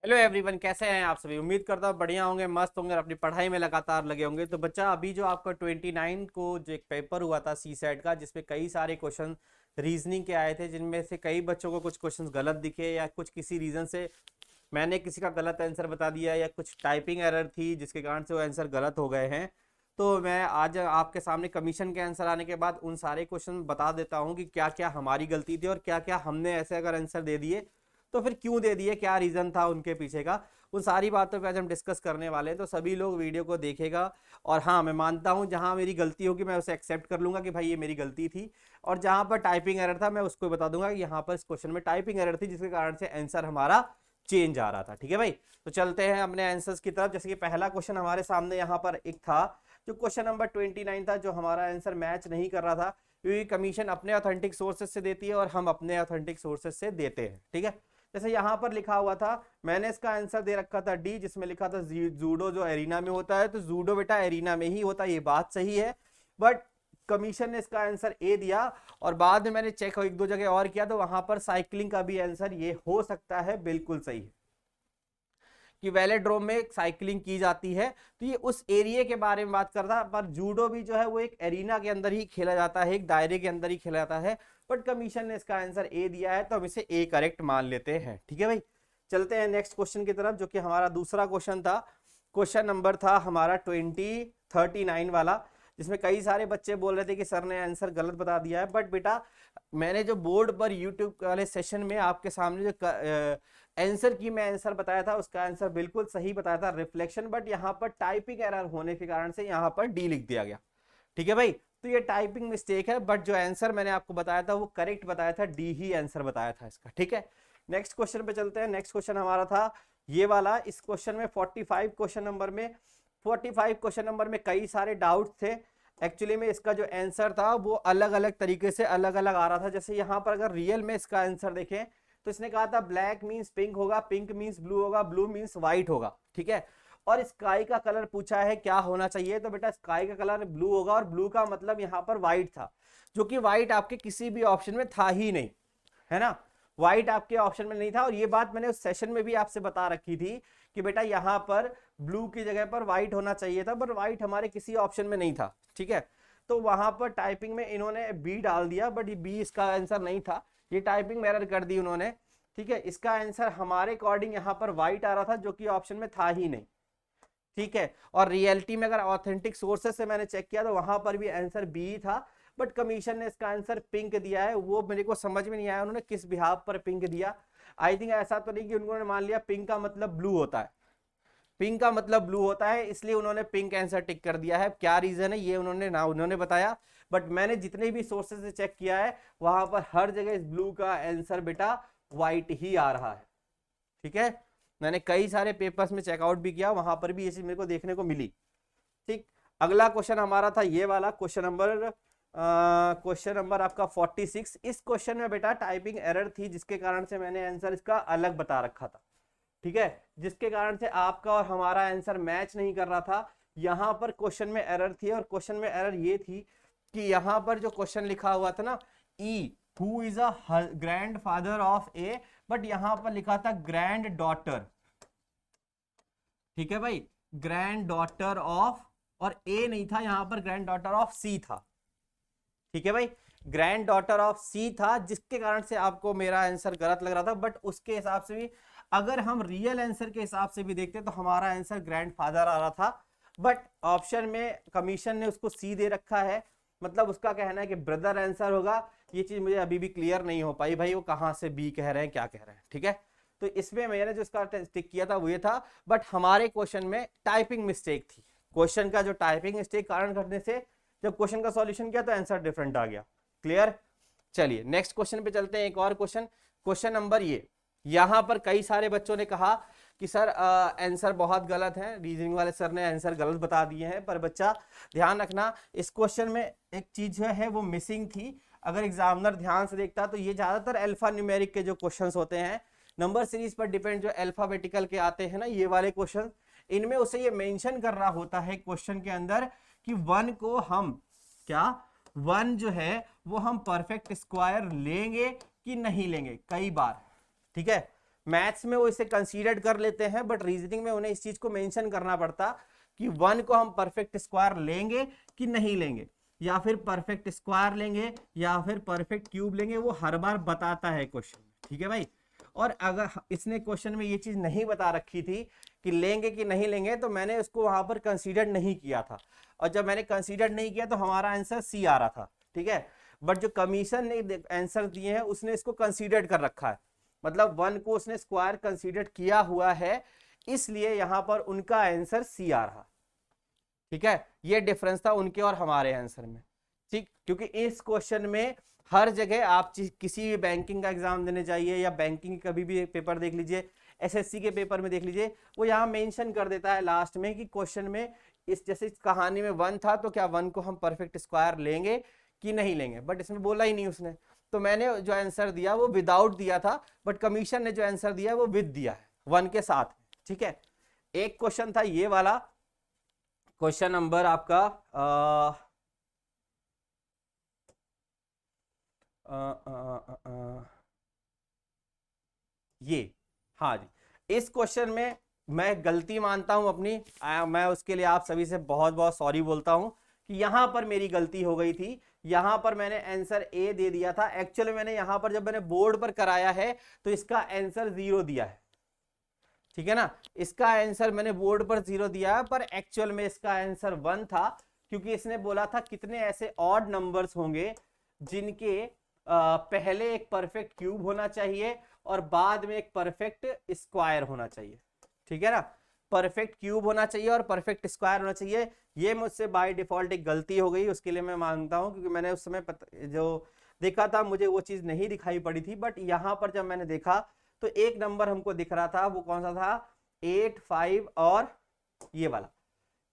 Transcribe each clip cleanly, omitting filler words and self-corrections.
Hello everyone, कैसे हैं आप सभी। उम्मीद करता हूँ बढ़िया होंगे, मस्त होंगे और अपनी पढ़ाई में लगातार लगे होंगे। तो बच्चा, अभी जो आपका 29 को जो एक पेपर हुआ था सी सेट का, जिसमें कई सारे क्वेश्चन रीजनिंग के आए थे, जिनमें से कई बच्चों को कुछ क्वेश्चन गलत दिखे या कुछ किसी रीजन से मैंने किसी का गलत आंसर बता दिया या कुछ टाइपिंग एरर थी जिसके कारण से वो आंसर गलत हो गए हैं। तो मैं आज आपके सामने कमीशन के आंसर आने के बाद उन सारे क्वेश्चन बता देता हूँ कि क्या क्या हमारी गलती थी और क्या क्या हमने ऐसे अगर आंसर दे दिए तो फिर क्यों दे दिए, क्या रीज़न था उनके पीछे का। उन सारी बातों पे आज हम डिस्कस करने वाले हैं, तो सभी लोग वीडियो को देखेगा। और हाँ, मैं मानता हूँ जहाँ मेरी गलती होगी मैं उसे एक्सेप्ट कर लूँगा कि भाई ये मेरी गलती थी। और जहाँ पर टाइपिंग एरर था मैं उसको बता दूंगा कि यहाँ पर इस क्वेश्चन में टाइपिंग एरर थी जिसके कारण से आंसर हमारा चेंज आ रहा था। ठीक है भाई, तो चलते हैं अपने आंसर्स की तरफ। जैसे कि पहला क्वेश्चन हमारे सामने यहाँ पर एक था, जो क्वेश्चन नंबर 29 था, जो हमारा आंसर मैच नहीं कर रहा था, क्योंकि कमीशन अपने ऑथेंटिक सोर्सेज से देती है और हम अपने ऑथेंटिक सोर्सेज से देते हैं। ठीक है, जैसे यहाँ पर लिखा हुआ था, मैंने इसका आंसर दे रखा था डी, जिसमें लिखा था जूडो जो एरिना में होता है, तो जूडो बेटा एरिना में ही होता है, ये बात सही है। बट कमीशन ने इसका आंसर ए दिया और बाद में मैंने चेक एक दो जगह और किया तो वहां पर साइकिलिंग का भी आंसर ये हो सकता है, बिल्कुल सही है कि वेलोड्रोम में साइकिलिंग की जाती है। तो ये उस एरिया के बारे में बात करता है, पर जूडो भी जो है वो एक एरिना के अंदर ही खेला जाता है, एक दायरे के अंदर ही खेला जाता है। बट कमीशन ने इसका आंसर ए दिया है तो हम इसे ए करेक्ट मान लेते हैं। ठीक है भाई, चलते हैं नेक्स्ट क्वेश्चन की तरफ, जो कि हमारा दूसरा क्वेश्चन था। क्वेश्चन नंबर था हमारा 2039 वाला, जिसमें कई सारे बच्चे बोल रहे थे कि सर ने आंसर गलत बता दिया है। बट बेटा, मैंने जो बोर्ड पर यूट्यूब वाले सेशन में आपके सामने जो आंसर की मैं आंसर बताया था, उसका आंसर बिल्कुल सही बताया था, रिफ्लेक्शन। बट यहाँ पर टाइपिंग एरर होने के कारण से यहाँ पर डी लिख दिया गया। ठीक है भाई, तो ये टाइपिंग मिस्टेक है, बट जो आंसर मैंने आपको बताया था वो करेक्ट बताया था, डी ही आंसर बताया था इसका। ठीक है, नेक्स्ट क्वेश्चन पे चलते हैं। नेक्स्ट क्वेश्चन हमारा था ये वाला। इस क्वेश्चन में 45 क्वेश्चन नंबर में कई सारे डाउट्स थे। एक्चुअली में इसका जो आंसर था वो अलग अलग तरीके से अलग अलग आ रहा था। जैसे यहाँ पर अगर रियल में इसका आंसर देखें तो इसने कहा था ब्लैक मीन्स पिंक होगा, पिंक मीन्स ब्लू होगा, ब्लू मीन्स व्हाइट होगा। ठीक है, और स्काई का कलर पूछा है क्या होना चाहिए, तो बेटा स्काई का कलर ब्लू होगा और ब्लू का मतलब यहाँ पर व्हाइट था, जो कि व्हाइट आपके किसी भी ऑप्शन में था ही नहीं, है ना। व्हाइट आपके ऑप्शन में नहीं था, और ये बात मैंने उस सेशन में भी आपसे बता रखी थी कि बेटा यहाँ पर ब्लू की जगह पर व्हाइट होना चाहिए था, पर व्हाइट हमारे किसी ऑप्शन में नहीं था। ठीक है, तो वहां पर टाइपिंग में इन्होंने बी डाल दिया, बट ये बी इसका आंसर नहीं था, ये टाइपिंग में एरर कर दी उन्होंने। ठीक है, इसका आंसर हमारे अकॉर्डिंग यहाँ पर व्हाइट आ रहा था, जो कि ऑप्शन में था ही नहीं। ठीक है, और रियलिटी में अगर ऑथेंटिक सोर्सेस से मैंने चेक किया तो वहां पर भी आंसर बी था। बट कमीशन ने इसका आंसर पिंक दिया है, वो मेरे को समझ में नहीं आया उन्होंने किस बिहाफ पर पिंक दिया। आई थिंक ऐसा तो नहीं कि उन्होंने मान लिया पिंक का मतलब ब्लू होता है, पिंक का मतलब ब्लू होता है इसलिए उन्होंने पिंक आंसर टिक कर दिया है। क्या रीजन है ये उन्होंने बताया, बट मैंने जितने भी सोर्सेज से चेक किया है वहां पर हर जगह इस ब्लू का आंसर बेटा व्हाइट ही आ रहा है। ठीक है, मैंने कई सारे पेपर्स में चेकआउट भी किया, वहां पर भी ये चीज मेरे को देखने को मिली। ठीक, अगला क्वेश्चन हमारा था ये वाला, क्वेश्चन नंबर आपका 46। इस क्वेश्चन में बेटा टाइपिंग एरर थी, जिसके कारण से मैंने आंसर इसका अलग बता रखा था। ठीक है, जिसके कारण से आपका और हमारा आंसर मैच नहीं कर रहा था। यहां पर क्वेश्चन में एरर थी, और क्वेश्चन में एरर ये थी कि यहां पर जो क्वेश्चन लिखा हुआ था ना, ई who is a grand father of A, but यहां पर लिखा था ग्रैंड डॉटर। ठीक है भाई, ग्रैंड डॉटर ऑफ, और ए नहीं था यहां पर, ग्रैंड डॉटर ऑफ सी था। ठीक है भाई, ग्रैंड डॉटर ऑफ सी था, जिसके कारण से आपको मेरा आंसर गलत लग रहा था। बट उसके हिसाब से भी अगर हम रियल आंसर के हिसाब से भी देखते तो हमारा आंसर ग्रैंड फादर आ रहा था। बट ऑप्शन में कमीशन ने उसको सी दे रखा है, मतलब उसका कहना है कि ब्रदर आंसर होगा। ये चीज मुझे अभी भी क्लियर नहीं हो पाई भाई, वो कहां से बी कह रहे हैं, क्या कह रहे हैं। ठीक है, तो इसमें मैंने जो इसका टिक किया था वो ये था। बट हमारे क्वेश्चन में टाइपिंग मिस्टेक थी, क्वेश्चन का जो टाइपिंग मिस्टेक कारण करने से जब क्वेश्चन का सॉल्यूशन किया तो आंसर डिफरेंट आ गया। क्लियर, चलिए नेक्स्ट क्वेश्चन पे चलते हैं। एक और क्वेश्चन, क्वेश्चन नंबर ये, यहां पर कई सारे बच्चों ने कहा कि सर आंसर बहुत गलत है, रीजनिंग वाले सर ने आंसर गलत बता दिए हैं। पर बच्चा ध्यान रखना, इस क्वेश्चन में एक चीज जो है वो मिसिंग थी। अगर एग्जामिनर ध्यान से देखता तो ये ज्यादातर अल्फा न्यूमेरिक के जो क्वेश्चंस होते हैं, नंबर सीरीज पर डिपेंड जो अल्फाबेटिकल के आते हैं ना, ये वाले क्वेश्चन, इनमें उसे ये मेंशन करना होता है क्वेश्चन के अंदर कि वन को हम क्या, वन जो है वो हम परफेक्ट स्क्वायर लेंगे कि नहीं लेंगे, कई बार। ठीक है, मैथ्स में वो इसे कंसीडर कर लेते हैं, बट रीजनिंग में उन्हें इस चीज को मेंशन करना पड़ता कि 1 को हम परफेक्ट स्क्वायर लेंगे कि नहीं लेंगे, या फिर परफेक्ट स्क्वायर लेंगे या फिर परफेक्ट क्यूब लेंगे, वो हर बार बताता है क्वेश्चन। ठीक है भाई। और अगर इसने क्वेश्चन में ये चीज नहीं बता रखी थी कि लेंगे कि नहीं लेंगे, तो मैंने उसको वहां पर कंसीडर नहीं किया था, और जब मैंने कंसीडर नहीं किया तो हमारा आंसर सी आ रहा था। ठीक है। बट जो कमीशन ने आंसर दिए हैं उसने इसको कंसीडर कर रखा है, मतलब 1 को उसने स्क्वायर कंसीडर किया हुआ है, इसलिए यहां पर उनका आंसर सी आ रहा। ठीक है। ये डिफरेंस था उनके और हमारे आंसर में। ठीक, क्योंकि इस क्वेश्चन में हर जगह आप किसी भी बैंकिंग का एग्जाम देने जाइए या बैंकिंग कभी भी पेपर देख लीजिए, एसएससी के पेपर में देख लीजिए, वो यहाँ मेंशन कर देता है लास्ट में कि क्वेश्चन में इस जैसे इस कहानी में 1 था तो क्या 1 को हम परफेक्ट स्क्वायर लेंगे कि नहीं लेंगे, बट इसमें बोला ही नहीं उसने। तो मैंने जो आंसर दिया वो विदाउट दिया था, बट कमीशन ने जो आंसर दिया वो विद दिया है 1 के साथ। ठीक है। एक क्वेश्चन था ये वाला, क्वेश्चन नंबर आपका ये, हाँ जी। इस क्वेश्चन में मैं गलती मानता हूं अपनी, मैं उसके लिए आप सभी से बहुत बहुत सॉरी बोलता हूं कि यहां पर मेरी गलती हो गई थी। यहां पर मैंने आंसर ए दे दिया था, एक्चुअली मैंने यहां पर जब मैंने बोर्ड पर कराया है तो इसका आंसर 0 दिया है। ठीक है ना, इसका आंसर मैंने बोर्ड पर 0 दिया है, पर एक्चुअल में इसका आंसर 1 था, क्योंकि इसने बोला था कितने ऐसे ऑड नंबर्स होंगे जिनके पहले एक परफेक्ट क्यूब होना चाहिए और बाद में एक परफेक्ट स्क्वायर होना चाहिए। ठीक है ना, परफेक्ट क्यूब होना चाहिए और परफेक्ट स्क्वायर होना चाहिए। ये मुझसे बाय डिफॉल्ट एक गलती हो गई, उसके लिए मैं मानता हूं, क्योंकि मैंने उस समय जो देखा था मुझे वो चीज नहीं दिखाई पड़ी थी, बट यहां पर जब मैंने देखा तो एक नंबर हमको दिख रहा था, वो कौन सा था, 8, 5 और ये वाला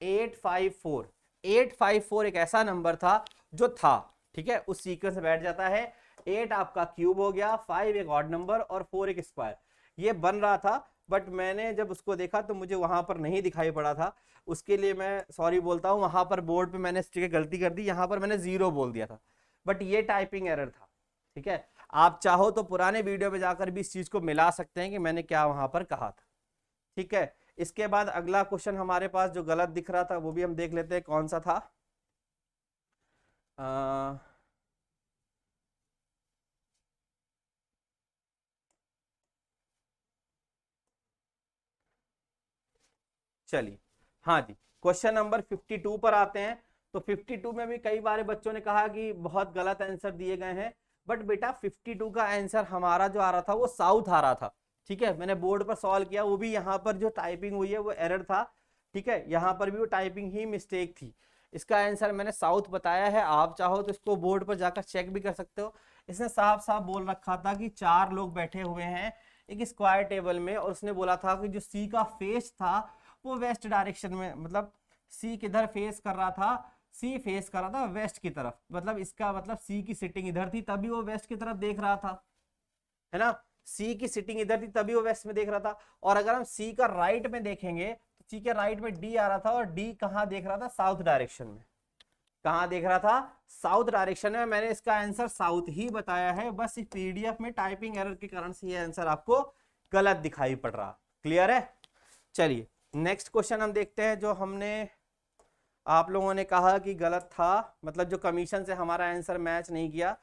854। 854 एक ऐसा नंबर था जो था, ठीक है, उस सीक्वेंस से बैठ जाता है। 8 आपका क्यूब हो गया, 5 एक ऑड नंबर और 4 एक स्क्वायर, ये बन रहा था। बट मैंने जब उसको देखा तो मुझे वहां पर नहीं दिखाई पड़ा था, उसके लिए मैं सॉरी बोलता हूँ। वहां पर बोर्ड पे मैंने गलती कर दी, यहां पर मैंने 0 बोल दिया था, बट ये टाइपिंग एरर था। ठीक है, आप चाहो तो पुराने वीडियो में जाकर भी इस चीज को मिला सकते हैं कि मैंने क्या वहां पर कहा था। ठीक है। इसके बाद अगला क्वेश्चन हमारे पास जो गलत दिख रहा था वो भी हम देख लेते हैं कौन सा था। चलिए, हाँ जी, क्वेश्चन नंबर 52 पर आते हैं। तो 52 में भी कई बार बच्चों ने कहा कि बहुत गलत आंसर दिए गए हैं, बट बेटा 52 का आंसर हमारा जो आ रहा था वो साउथ आ रहा था। ठीक है, मैंने बोर्ड पर सॉल्व किया, वो भी यहाँ पर जो टाइपिंग हुई है वो एरर था। ठीक है, यहाँ पर भी वो टाइपिंग ही मिस्टेक थी। इसका आंसर मैंने साउथ बताया है, आप चाहो तो इसको बोर्ड पर जाकर चेक भी कर सकते हो। इसने साफ साफ बोल रखा था कि 4 लोग बैठे हुए हैं एक स्क्वायर टेबल में, और उसने बोला था कि जो सी का फेस था वो वेस्ट डायरेक्शन में, मतलब सी किधर फेस कर रहा था, सी फेस कर रहा था वेस्ट की तरफ, मतलब इसका मतलब सी की सिटिंग इधर थी तभी वो वेस्ट की तरफ देख रहा था, है ना। सी की सिटिंग इधर थी तभी वो वेस्ट में देख रहा था। और अगर हम सी का राइट में देखेंगे तो सी के राइट में डी आ रहा था, और डी कहां देख रहा था, साउथ डायरेक्शन में। कहां देख रहा था, साउथ डायरेक्शन में। मैंने इसका आंसर साउथ ही बताया है, बस इस पीडीएफ में टाइपिंग एरर के कारण से ये आंसर आपको गलत दिखाई पड़ रहा। क्लियर है। चलिए नेक्स्ट क्वेश्चन हम देखते हैं, जो हमने आप लोगों ने कहा कि गलत था, मतलब जो कमीशन से हमारा आंसर मैच नहीं किया।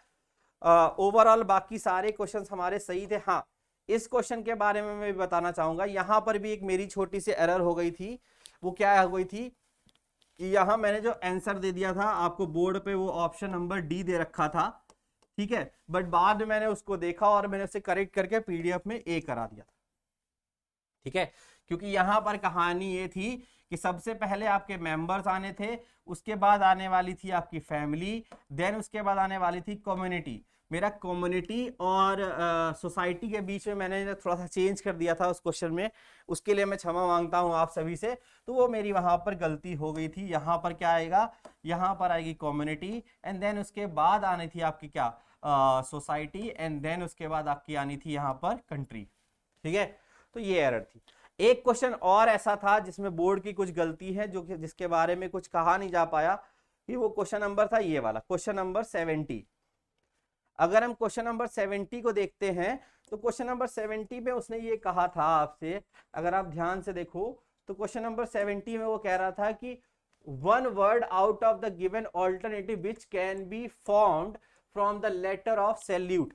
ओवरऑल बाकी सारे क्वेश्चंस हमारे सही थे। हाँ, इस क्वेश्चन के बारे में मैं भी बताना चाहूंगा, यहां पर भी एक मेरी छोटी सी एरर हो गई थी। वो क्या हो गई थी कि यहां मैंने जो आंसर दे दिया था आपको बोर्ड पे, वो ऑप्शन नंबर डी दे रखा था। ठीक है, बट बाद में मैंने उसको देखा और मैंने उसे करेक्ट करके पीडीएफ में ए करा दिया था। ठीक है, क्योंकि यहां पर कहानी ये थी कि सबसे पहले आपके मेंबर्स आने थे, उसके बाद आने वाली थी आपकी फैमिली, देन उसके बाद आने वाली थी कम्युनिटी। मेरा कम्युनिटी और सोसाइटी के बीच में मैंने थोड़ा सा चेंज कर दिया था उस क्वेश्चन में, उसके लिए मैं क्षमा मांगता हूं आप सभी से। तो वो मेरी वहां पर गलती हो गई थी। यहाँ पर क्या आएगा, यहाँ पर आएगी कम्युनिटी, एंड देन उसके बाद आनी थी आपकी क्या, सोसाइटी, एंड देन उसके बाद आपकी आनी थी यहाँ पर कंट्री। ठीक है, तो ये एरर थी। एक क्वेश्चन और ऐसा था जिसमें बोर्ड की कुछ गलती है, जो कि जिसके बारे में कुछ कहा नहीं जा पाया, कि वो क्वेश्चन नंबर था ये वाला, क्वेश्चन नंबर 70। अगर हम क्वेश्चन नंबर 70 को देखते हैं तो क्वेश्चन नंबर 70 में उसने ये कहा था आपसे, अगर आप ध्यान से देखो तो क्वेश्चन नंबर 70 में वो कह रहा था कि one word out of the given alternative which can be formed from the letter of salute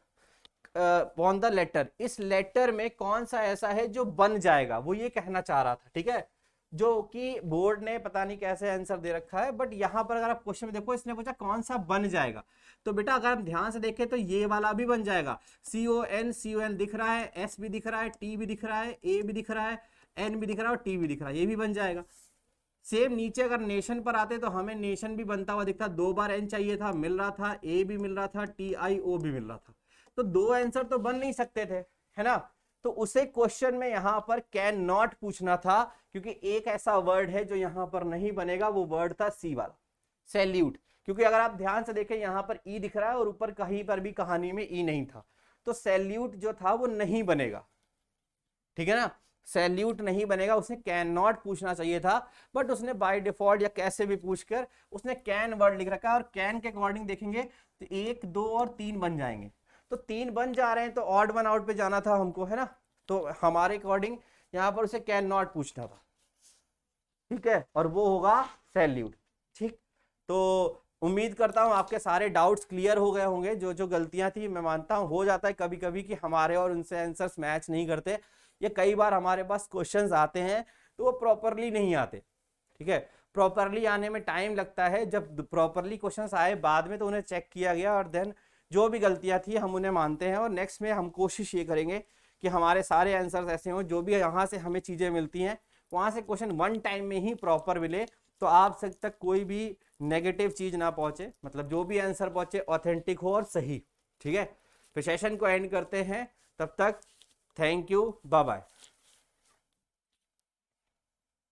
on the letter, इस लेटर में कौन सा ऐसा है जो बन जाएगा, वो ये कहना चाह रहा था। ठीक है, जो कि बोर्ड ने पता नहीं कैसे आंसर दे रखा है, बट यहां पर अगर आप क्वेश्चन में देखो इसने पूछा कौन सा बन जाएगा, तो बेटा अगर हम ध्यान से देखें तो ये वाला भी बन जाएगा। CON दिख रहा है, S भी दिख रहा है, T भी दिख रहा है, A भी दिख रहा है, N भी दिख रहा है और T भी दिख रहा है, ये भी बन जाएगा। सेम नीचे अगर नेशन पर आते तो हमें नेशन भी बनता हुआ दिखता, 2 बार N चाहिए था, मिल रहा था, A भी मिल रहा था, TIO भी मिल रहा था, तो 2 आंसर तो बन नहीं सकते थे, है ना। तो उसे क्वेश्चन में यहां पर कैन नॉट पूछना था, क्योंकि एक ऐसा वर्ड है जो यहां पर नहीं बनेगा, वो वर्ड था सी वाला, सैल्यूट। क्योंकि अगर आप ध्यान से देखें यहां पर ई दिख रहा है और ऊपर कहीं पर भी कहानी में ई नहीं था, तो सैल्यूट जो था वो नहीं बनेगा। ठीक है ना, सैल्यूट नहीं बनेगा, उसने कैन नॉट पूछना चाहिए था, बट उसने बाय डिफॉल्ट या कैसे भी पूछकर उसने कैन वर्ड लिख रखा है। और कैन के अकॉर्डिंग देखेंगे तो 1, 2 और 3 बन जाएंगे, तो 3 बन जा रहे हैं तो ऑड वन आउट पे जाना था हमको, है ना। तो हमारे अकॉर्डिंग यहां पर उसे कैन नॉट पूछना था। ठीक है, और वो होगा सैल्यूट। ठीक, तो उम्मीद करता हूं आपके सारे डाउट्स क्लियर हो गए होंगे। जो जो गलतियां थी, मैं मानता हूं हो जाता है कभी कभी कि हमारे और उनसे आंसर्स मैच नहीं करते, या कई बार हमारे पास क्वेश्चंस आते हैं तो वो प्रॉपरली नहीं आते। ठीक है, प्रॉपरली आने में टाइम लगता है, जब प्रॉपरली क्वेश्चंस आए बाद में तो उन्हें चेक किया गया और देन जो भी गलतियां थी हम उन्हें मानते हैं, और नेक्स्ट में हम कोशिश ये करेंगे कि हमारे सारे आंसर्स ऐसे हों, जो भी यहाँ से हमें चीज़ें मिलती हैं वहाँ से क्वेश्चन वन टाइम में ही प्रॉपर मिले, तो आप तक कोई भी नेगेटिव चीज़ ना पहुँचे, मतलब जो भी आंसर पहुँचे ऑथेंटिक हो और सही। ठीक है, फिर सेशन को एंड करते हैं, तब तक थैंक यू, बाय बाय।